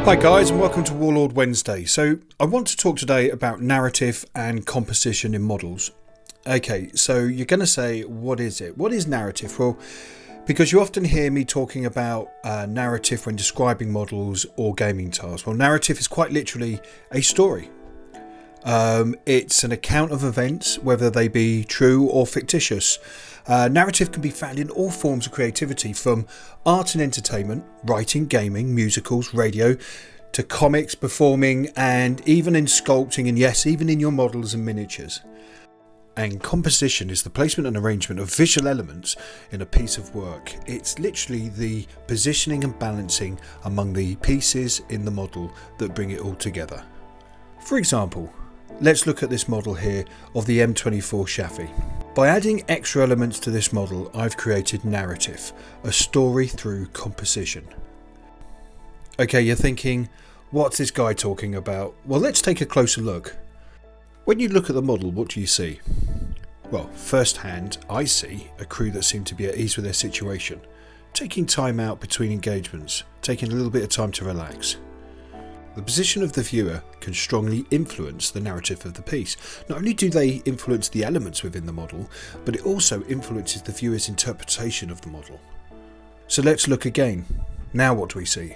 Hi guys, and welcome to Warlord Wednesday. So I want to talk today about narrative and composition in models. Okay, so you're going to say, what is it? What is narrative? Well, because you often hear me talking about narrative when describing models or gaming tasks. Well, narrative is quite literally a story. It's an account of events, whether they be true or fictitious. Narrative can be found in all forms of creativity, from art and entertainment, writing, gaming, musicals, radio, to comics, performing, and even in sculpting, and yes, even in your models and miniatures. And composition is the placement and arrangement of visual elements in a piece of work. It's literally the positioning and balancing among the pieces in the model that bring it all together. For example, let's look at this model here of the M24 Chaffee. By adding extra elements to this model, I've created narrative, a story through composition. Okay, you're thinking, what's this guy talking about? Well, let's take a closer look. When you look at the model, what do you see? Well, firsthand, I see a crew that seem to be at ease with their situation, taking time out between engagements, taking a little bit of time to relax. The position of the viewer can strongly influence the narrative of the piece. Not only do they influence the elements within the model, but it also influences the viewer's interpretation of the model. So let's look again. Now what do we see?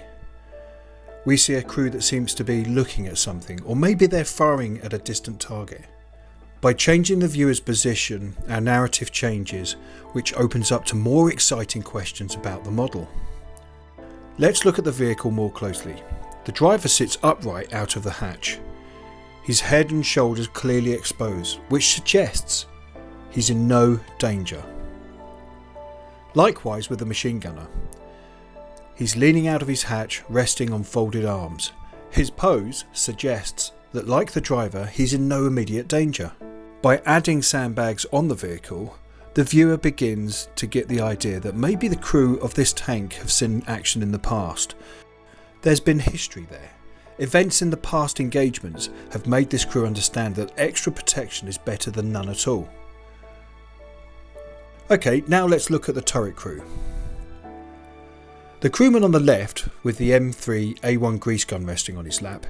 We see a crew that seems to be looking at something, or maybe they're firing at a distant target. By changing the viewer's position, our narrative changes, which opens up to more exciting questions about the model. Let's look at the vehicle more closely. The driver sits upright out of the hatch, his head and shoulders clearly exposed, which suggests he's in no danger. Likewise with the machine gunner. He's leaning out of his hatch, resting on folded arms. His pose suggests that, like the driver, he's in no immediate danger. By adding sandbags on the vehicle, the viewer begins to get the idea that maybe the crew of this tank have seen action in the past. There's been history there. Events in the past engagements have made this crew understand that extra protection is better than none at all. Okay, now let's look at the turret crew. The crewman on the left, with the M3A1 grease gun resting on his lap,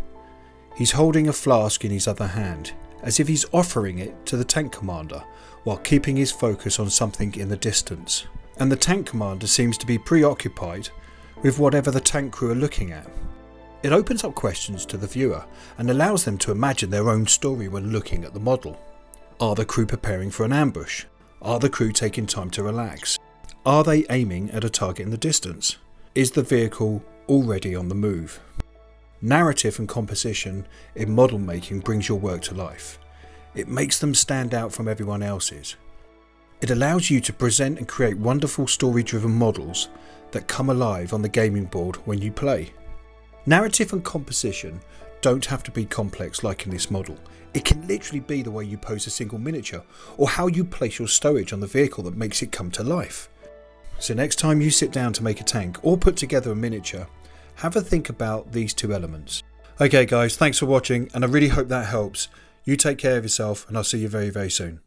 he's holding a flask in his other hand, as if he's offering it to the tank commander, while keeping his focus on something in the distance. And the tank commander seems to be preoccupied with whatever the tank crew are looking at. It opens up questions to the viewer and allows them to imagine their own story when looking at the model. Are the crew preparing for an ambush? Are the crew taking time to relax? Are they aiming at a target in the distance? Is the vehicle already on the move? Narrative and composition in model making brings your work to life. It makes them stand out from everyone else's. It allows you to present and create wonderful story-driven models that come alive on the gaming board when you play. Narrative and composition don't have to be complex like in this model. It can literally be the way you pose a single miniature, or how you place your stowage on the vehicle that makes it come to life. So next time you sit down to make a tank or put together a miniature, have a think about these two elements. Okay guys, thanks for watching, and I really hope that helps. You take care of yourself, and I'll see you very, very soon.